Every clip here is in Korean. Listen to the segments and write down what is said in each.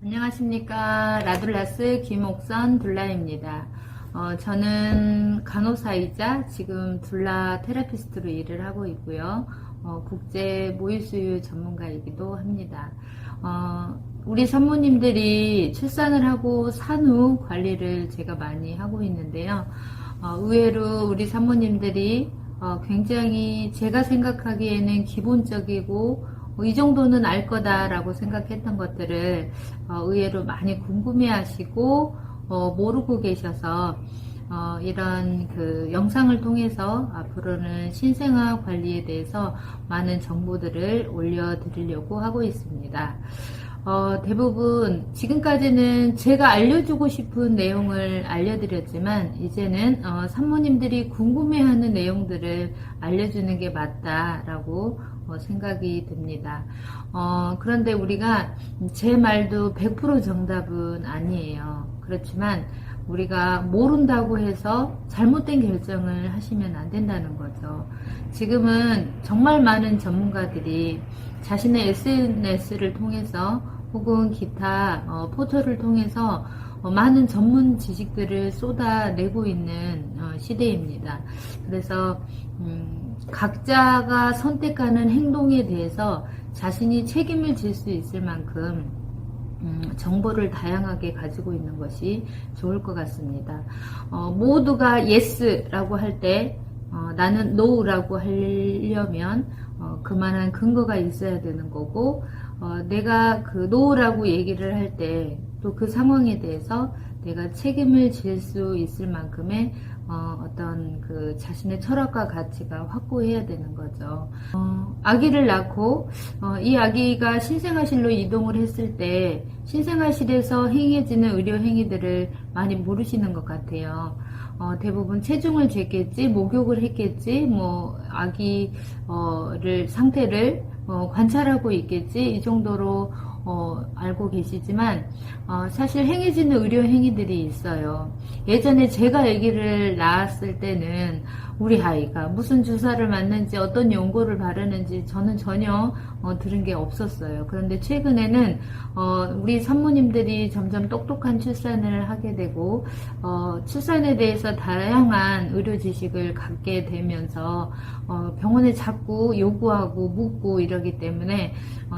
안녕하십니까. 라둘라스 김옥선 둘라입니다. 저는 간호사이자 지금 둘라 테라피스트로 일을 하고 있고요. 국제 모유수유 전문가이기도 합니다. 우리 산모님들이 출산을 하고 산후 관리를 제가 많이 하고 있는데요. 의외로 우리 산모님들이 굉장히 제가 생각하기에는 기본적이고 이 정도는 알 거다라고 생각했던 것들을 의외로 많이 궁금해 하시고 모르고 계셔서 이런 그 영상을 통해서 앞으로는 신생아 관리에 대해서 많은 정보들을 올려드리려고 하고 있습니다. 대부분 지금까지는 제가 알려주고 싶은 내용을 알려드렸지만 이제는 산모님들이 궁금해하는 내용들을 알려주는 게 맞다라고 생각이 듭니다. 그런데 우리가 제 말도 100% 정답은 아니에요. 그렇지만 우리가 모른다고 해서 잘못된 결정을 하시면 안 된다는 거죠. 지금은 정말 많은 전문가들이 자신의 SNS를 통해서 혹은 기타 포털을 통해서 많은 전문 지식들을 쏟아내고 있는 시대입니다. 그래서 각자가 선택하는 행동에 대해서 자신이 책임을 질 수 있을 만큼 정보를 다양하게 가지고 있는 것이 좋을 것 같습니다. 모두가 yes라고 할 때 나는 no라고 하려면 그만한 근거가 있어야 되는 거고 내가 그 no라고 얘기를 할 때 또 그 상황에 대해서 내가 책임을 질 수 있을 만큼의 어떤 그 자신의 철학과 가치가 확고해야 되는 거죠. 아기를 낳고 이 아기가 신생아실로 이동을 했을 때 신생아실에서 행해지는 의료 행위들을 많이 모르시는 것 같아요. 대부분 체중을 쟀겠지, 목욕을 했겠지, 뭐 아기를 상태를 관찰하고 있겠지 이 정도로 알고 계시지만 사실 행해지는 의료 행위들이 있어요. 예전에 제가 아기를 낳았을 때는 우리 아이가 무슨 주사를 맞는지 어떤 연고를 바르는지 저는 전혀 들은 게 없었어요. 그런데 최근에는 우리 산모님들이 점점 똑똑한 출산을 하게 되고 출산에 대해서 다양한 의료 지식을 갖게 되면서 병원에 자꾸 요구하고 묻고 이러기 때문에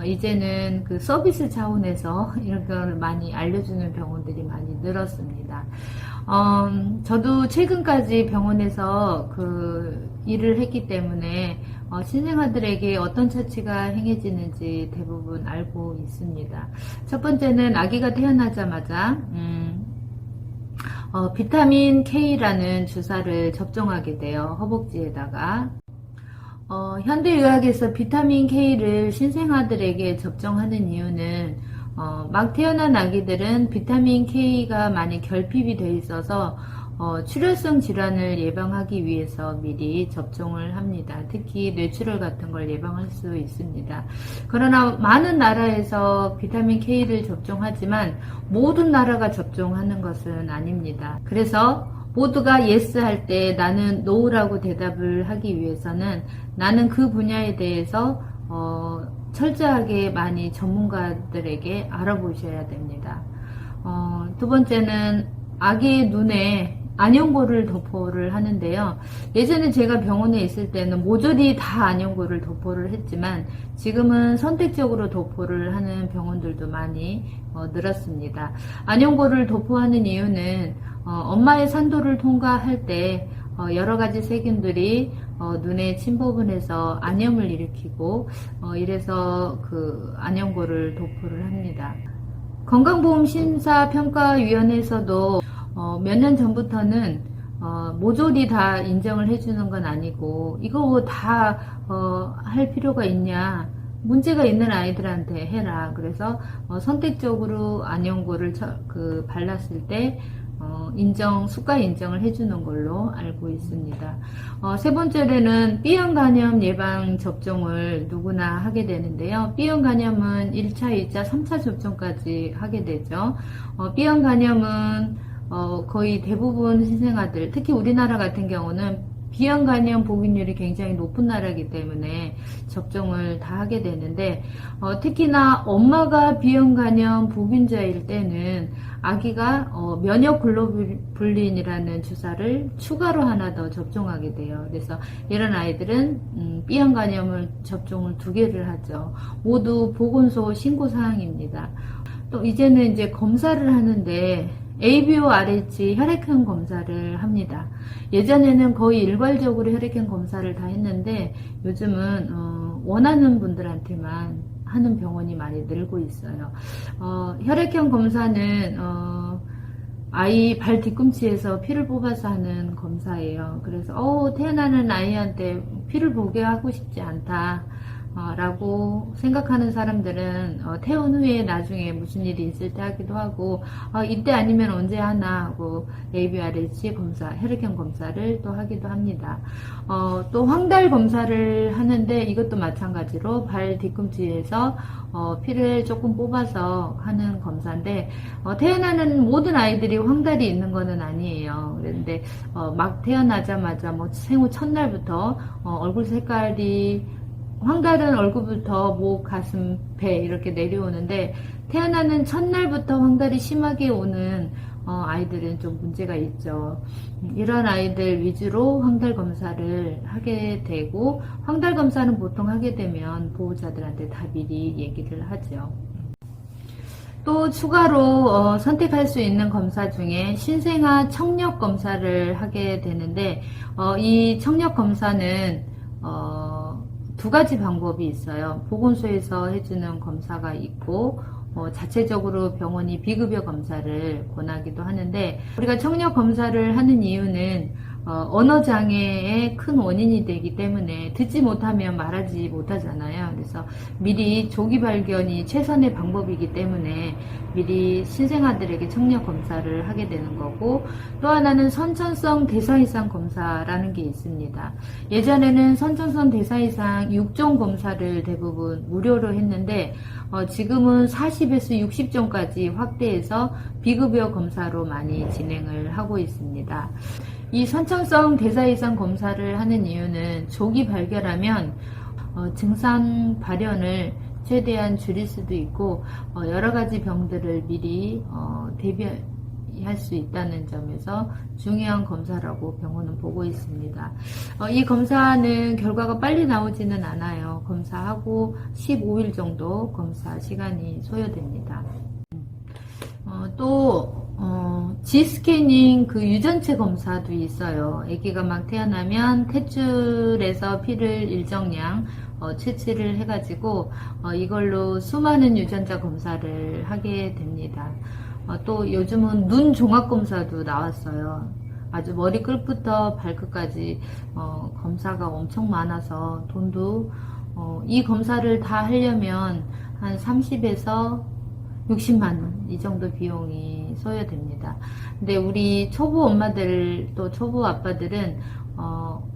이제는 그 서비스 차원에서 이런 걸 많이 알려주는 병원들이 많이 늘었습니다. 저도 최근까지 병원에서 그 일을 했기 때문에 신생아들에게 어떤 처치가 행해지는지 대부분 알고 있습니다. 첫 번째는 아기가 태어나자마자 비타민 K라는 주사를 접종하게 돼요. 허벅지에다가. 현대의학에서 비타민 K를 신생아들에게 접종하는 이유는 막 태어난 아기들은 비타민 K가 많이 결핍이 돼 있어서 출혈성 질환을 예방하기 위해서 미리 접종을 합니다. 특히 뇌출혈 같은 걸 예방할 수 있습니다. 그러나 많은 나라에서 비타민 K를 접종하지만 모든 나라가 접종하는 것은 아닙니다. 그래서 모두가 yes 할 때 나는 no라고 대답을 하기 위해서는 나는 그 분야에 대해서 철저하게 많이 전문가들에게 알아보셔야 됩니다. 두 번째는 아기의 눈에 안연고를 도포를 하는데요. 예전에 제가 병원에 있을 때는 모조리 다 안연고를 도포를 했지만 지금은 선택적으로 도포를 하는 병원들도 많이 늘었습니다. 안연고를 도포하는 이유는 엄마의 산도를 통과할 때 여러 가지 세균들이 눈에 침범을 해서 안염을 일으키고 이래서 그 안연고를 도포를 합니다. 건강보험심사평가위원회에서도 몇 년 전부터는 모조리 다 인정을 해주는 건 아니고 이거 다 할 필요가 있냐, 문제가 있는 아이들한테 해라. 그래서 선택적으로 안연고를 발랐을 때 수가 인정을 해주는 걸로 알고 있습니다. 세 번째로는 B형 간염 예방 접종을 누구나 하게 되는데요. B형 간염은 1차, 2차, 3차 접종까지 하게 되죠. B형 간염은 거의 대부분 신생아들, 특히 우리나라 같은 경우는 비형 간염 보균율이 굉장히 높은 나라이기 때문에 접종을 다 하게 되는데, 특히나 엄마가 비형 간염 보균자일 때는 아기가 면역 글로불린이라는 주사를 추가로 하나 더 접종하게 돼요. 그래서 이런 아이들은 B형 간염을 접종을 2개를 하죠. 모두 보건소 신고 사항입니다. 또 이제는 이제 검사를 하는데 ABO, RH 혈액형 검사를 합니다. 예전에는 거의 일괄적으로 혈액형 검사를 다 했는데 요즘은 원하는 분들한테만 하는 병원이 많이 늘고 있어요. 혈액형 검사는 아이 발 뒤꿈치에서 피를 뽑아서 하는 검사예요. 그래서 태어나는 아이한테 피를 보게 하고 싶지 않다 라고 생각하는 사람들은 태운 후에 나중에 무슨 일이 있을 때 하기도 하고, 이때 아니면 언제 하나 하고 ABRH 검사, 혈액형 검사를 또 하기도 합니다. 또 황달 검사를 하는데 이것도 마찬가지로 발 뒤꿈치에서 피를 조금 뽑아서 하는 검사인데, 태어나는 모든 아이들이 황달이 있는 거는 아니에요. 그런데 막 태어나자마자 뭐 생후 첫날부터 얼굴 색깔이 황달은 얼굴부터 목, 가슴, 배 이렇게 내려오는데, 태어나는 첫날부터 황달이 심하게 오는 아이들은 좀 문제가 있죠. 이런 아이들 위주로 황달 검사를 하게 되고, 황달 검사는 보통 하게 되면 보호자들한테 다 미리 얘기를 하죠. 또 추가로 선택할 수 있는 검사 중에 신생아 청력 검사를 하게 되는데, 이 청력 검사는 2가지 방법이 있어요. 보건소에서 해주는 검사가 있고, 자체적으로 병원이 비급여 검사를 권하기도 하는데, 우리가 청력 검사를 하는 이유는 언어장애의 큰 원인이 되기 때문에 듣지 못하면 말하지 못하잖아요. 그래서 미리 조기 발견이 최선의 방법이기 때문에 미리 신생아들에게 청력 검사를 하게 되는 거고, 또 하나는 선천성 대사이상 검사라는 게 있습니다. 예전에는 선천성 대사이상 6종 검사를 대부분 무료로 했는데, 지금은 40에서 60종까지 확대해서 비급여 검사로 많이 진행을 하고 있습니다. 이 선천성 대사이상 검사를 하는 이유는 조기 발견하면 증상 발현을 최대한 줄일 수도 있고, 여러 가지 병들을 미리 대비할 수 있다는 점에서 중요한 검사라고 병원은 보고 있습니다. 이 검사는 결과가 빨리 나오지는 않아요. 검사하고 15일 정도 검사 시간이 소요됩니다. 또 G스캐닝 그 유전체 검사도 있어요. 아기가 막 태어나면 탯줄에서 피를 일정량 채취를 해가지고 이걸로 수많은 유전자 검사를 하게 됩니다. 또 요즘은 눈 종합 검사도 나왔어요. 아주 머리 끝부터 발끝까지 검사가 엄청 많아서 돈도 이 검사를 다 하려면 한 30에서 60만원 이 정도 비용이 소요됩니다. 근데 우리 초보 엄마들 또 초보 아빠들은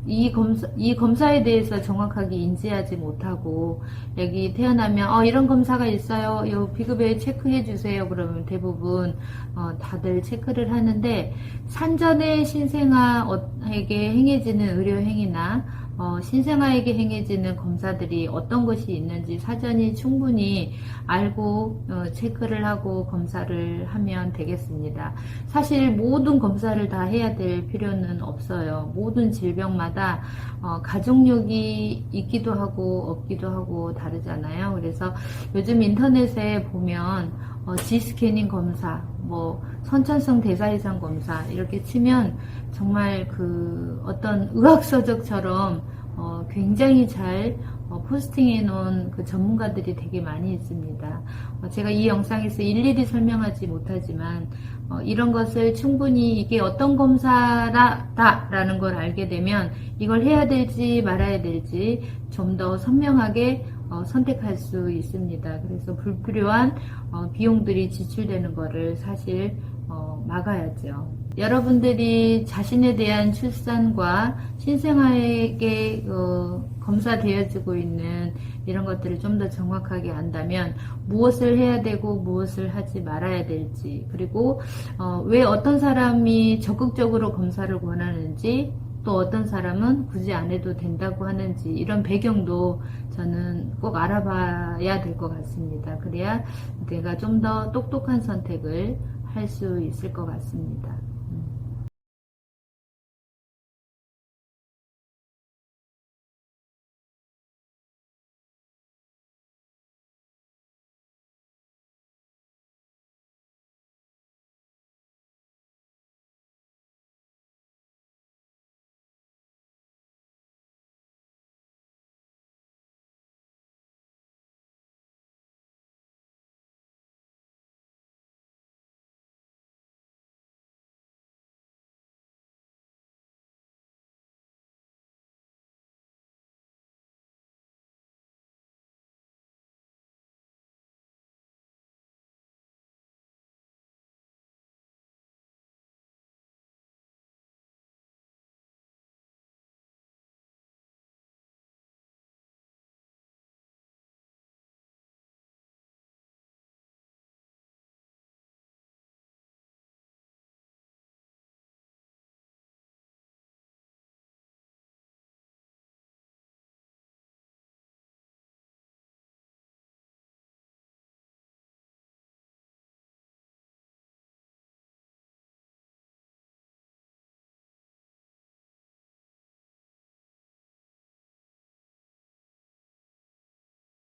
이 검사에 대해서 정확하게 인지하지 못하고, 여기 태어나면 이런 검사가 있어요, 요 비급여에 체크해 주세요 그러면 대부분 다들 체크를 하는데, 산전에 신생아에게 행해지는 의료행위나 신생아에게 행해지는 검사들이 어떤 것이 있는지 사전이 충분히 알고 체크를 하고 검사를 하면 되겠습니다. 사실 모든 검사를 다 해야 될 필요는 없어요. 모든 질병마다 가족력이 있기도 하고 없기도 하고 다르잖아요. 그래서 요즘 인터넷에 보면 G스캐닝 검사, 뭐 선천성 대사이상 검사 이렇게 치면 정말 그 어떤 의학서적처럼 굉장히 잘 포스팅해 놓은 그 전문가들이 되게 많이 있습니다. 제가 이 영상에서 일일이 설명하지 못하지만 이런 것을 충분히 이게 어떤 검사다라는 걸 알게 되면 이걸 해야 될지 말아야 될지 좀 더 선명하게 선택할 수 있습니다. 그래서 불필요한 비용들이 지출되는 거를 사실 막아야죠. 여러분들이 자신에 대한 출산과 신생아에게 검사되어지고 있는 이런 것들을 좀 더 정확하게 안다면 무엇을 해야 되고 무엇을 하지 말아야 될지, 그리고 왜 어떤 사람이 적극적으로 검사를 권하는지, 또 어떤 사람은 굳이 안 해도 된다고 하는지 이런 배경도 저는 꼭 알아봐야 될 것 같습니다. 그래야 내가 좀 더 똑똑한 선택을 할 수 있을 것 같습니다.